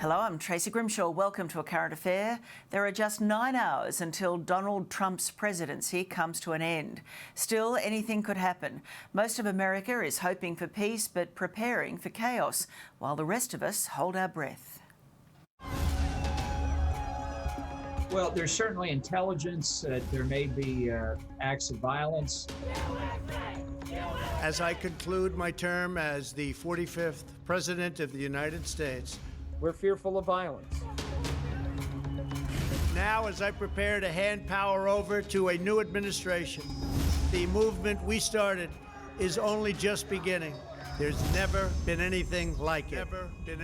Hello, I'm Tracy Grimshaw. Welcome to A Current Affair. There are just 9 hours until Donald Trump's presidency comes to an end. Still, anything could happen. Most of America is hoping for peace but preparing for chaos, while the rest of us hold our breath. Well, there's certainly intelligence that there may be acts of violence. As I conclude my term as the 45th President of the United States, we're fearful of violence. Now, as I prepare to hand power over to a new administration, the movement we started is only just beginning. There's never been anything like it. Never been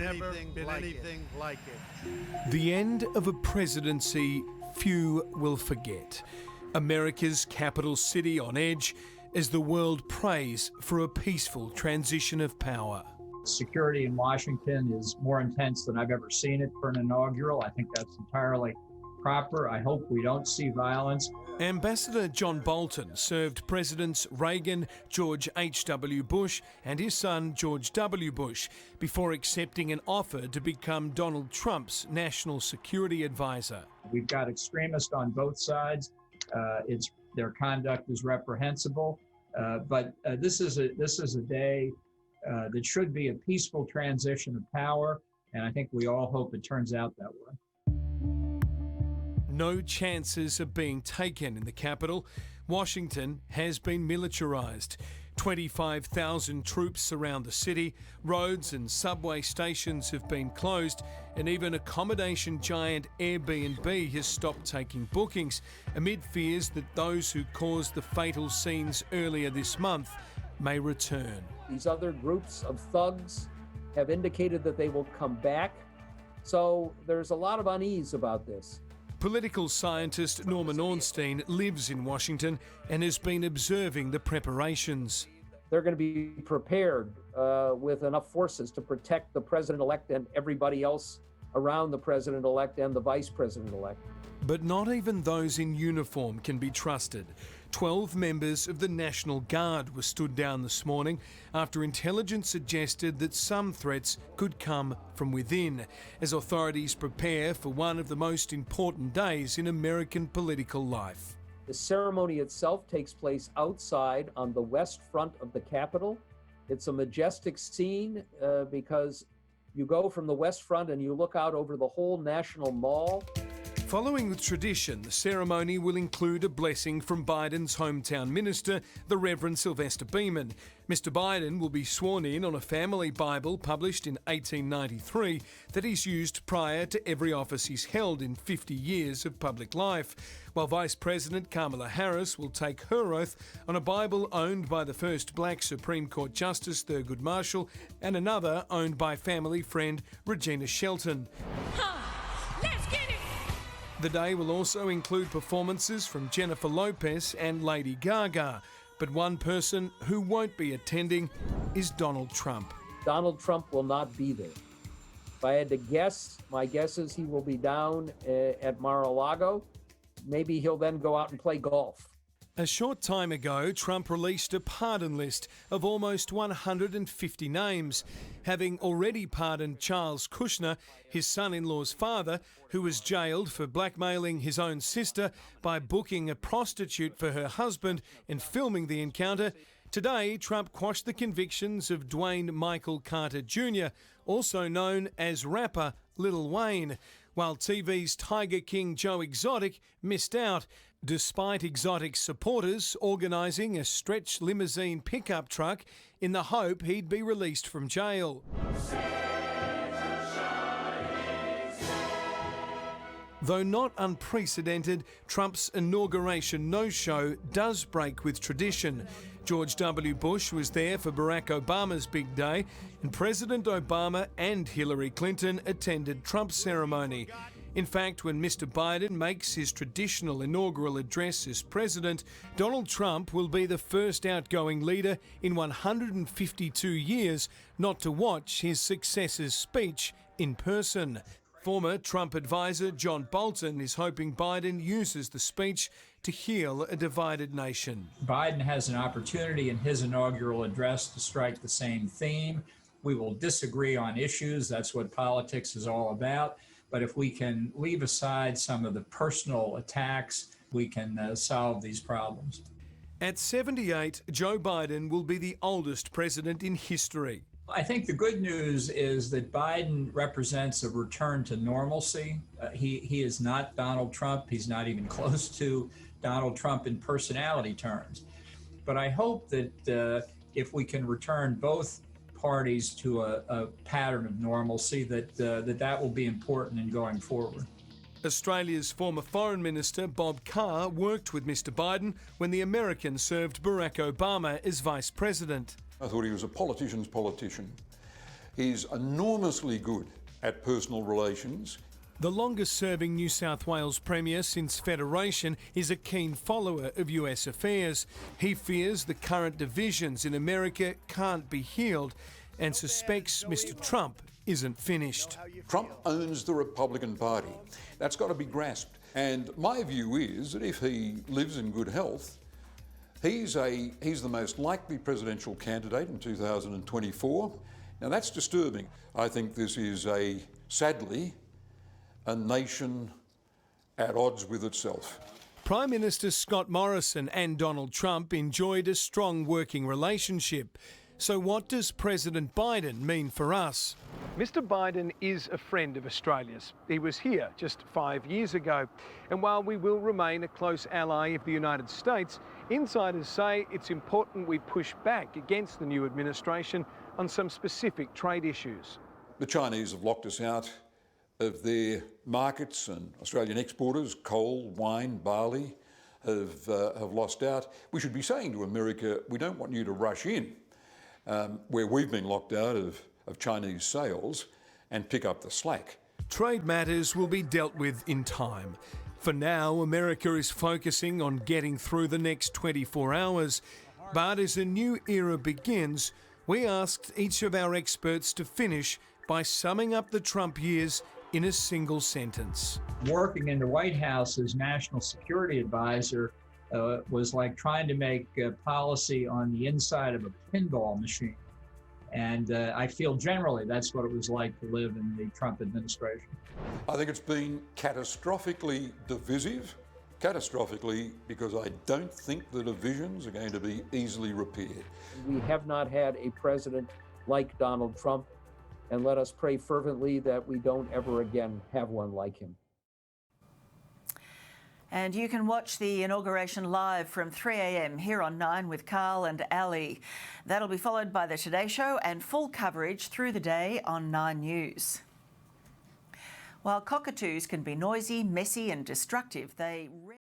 anything like it. The end of a presidency few will forget. America's capital city on edge as the world prays for a peaceful transition of power. Security in Washington is more intense than I've ever seen it for an inaugural. I think that's entirely proper. I hope we don't see violence. Ambassador John Bolton served Presidents Reagan, George H.W. Bush and his son George W. Bush before accepting an offer to become Donald Trump's national security advisor. We've got extremists on both sides. Their conduct is reprehensible, but this is a day that should be a peaceful transition of power, and I think we all hope it turns out that way. No chances are being taken in the capital. Washington has been militarised. 25,000 troops surround the city, roads and subway stations have been closed, and even accommodation giant Airbnb has stopped taking bookings amid fears that those who caused the fatal scenes earlier this month may return. These other groups of thugs have indicated that they will come back, so there's a lot of unease about this. Political scientist Norman Ornstein lives in Washington and has been observing the preparations. They're going to be prepared with enough forces to protect the president-elect and everybody else around the president-elect and the vice president-elect. But not even those in uniform can be trusted. 12 members of the National Guard were stood down this morning after intelligence suggested that some threats could come from within, as authorities prepare for one of the most important days in American political life. The ceremony itself takes place outside on the west front of the Capitol. It's a majestic scene because you go from the west front and you look out over the whole National Mall. Following the tradition, the ceremony will include a blessing from Biden's hometown minister, the Reverend Sylvester Beeman. Mr. Biden will be sworn in on a family Bible published in 1893 that he's used prior to every office he's held in 50 years of public life, while Vice President Kamala Harris will take her oath on a Bible owned by the first black Supreme Court Justice, Thurgood Marshall, and another owned by family friend Regina Shelton. The day will also include performances from Jennifer Lopez and Lady Gaga. But one person who won't be attending is Donald Trump. Donald Trump will not be there. If I had to guess, my guess is he will be down at Mar-a-Lago. Maybe he'll then go out and play golf. A short time ago, Trump released a pardon list of almost 150 names, having already pardoned Charles Kushner, his son-in-law's father, who was jailed for blackmailing his own sister by booking a prostitute for her husband and filming the encounter. Today, Trump quashed the convictions of Dwayne Michael Carter Jr., also known as rapper Lil Wayne, while TV's Tiger King Joe Exotic missed out, despite Exotic's supporters organising a stretch limousine pickup truck in the hope he'd be released from jail. Though not unprecedented, Trump's inauguration no-show does break with tradition. George W. Bush was there for Barack Obama's big day, and President Obama and Hillary Clinton attended Trump's ceremony. In fact, when Mr. Biden makes his traditional inaugural address as president, Donald Trump will be the first outgoing leader in 152 years not to watch his successor's speech in person. Former Trump advisor John Bolton is hoping Biden uses the speech to heal a divided nation. Biden has an opportunity in his inaugural address to strike the same theme. We will disagree on issues. That's what politics is all about. But if we can leave aside some of the personal attacks, we can solve these problems. At 78, Joe Biden will be the oldest president in history. I think the good news is that Biden represents a return to normalcy. He is not Donald Trump. He's not even close to Donald Trump in personality terms. But I hope that if we can return both parties to a pattern of normalcy, that will be important in going forward. Australia's former Foreign Minister Bob Carr worked with Mr Biden when the American served Barack Obama as Vice President. I thought he was a politician's politician. He's enormously good at personal relations. The longest-serving New South Wales Premier since Federation is a keen follower of US affairs. He fears the current divisions in America can't be healed and suspects Mr Trump isn't finished. Trump owns the Republican Party. That's got to be grasped. And my view is that if he lives in good health, he's the most likely presidential candidate in 2024. Now that's disturbing. I think this is sadly, a nation at odds with itself. Prime Minister Scott Morrison and Donald Trump enjoyed a strong working relationship. So what does President Biden mean for us? Mr Biden is a friend of Australia's. He was here just 5 years ago. And while we will remain a close ally of the United States, insiders say it's important we push back against the new administration on some specific trade issues. The Chinese have locked us out of their markets, and Australian exporters, coal, wine, barley, have lost out. We should be saying to America, we don't want you to rush in where we've been locked out of Chinese sales and pick up the slack. Trade matters will be dealt with in time. For now, America is focusing on getting through the next 24 hours. But as a new era begins, we asked each of our experts to finish by summing up the Trump years in a single sentence. Working in the White House as National Security Advisor was like trying to make policy on the inside of a pinball machine. And I feel generally that's what it was like to live in the Trump administration. I think it's been catastrophically divisive, catastrophically because I don't think the divisions are going to be easily repaired. We have not had a president like Donald Trump, and let us pray fervently that we don't ever again have one like him. And you can watch the inauguration live from 3 a.m. here on 9 with Carl and Ali. That'll be followed by the Today Show and full coverage through the day on 9 News. While cockatoos can be noisy, messy and destructive, they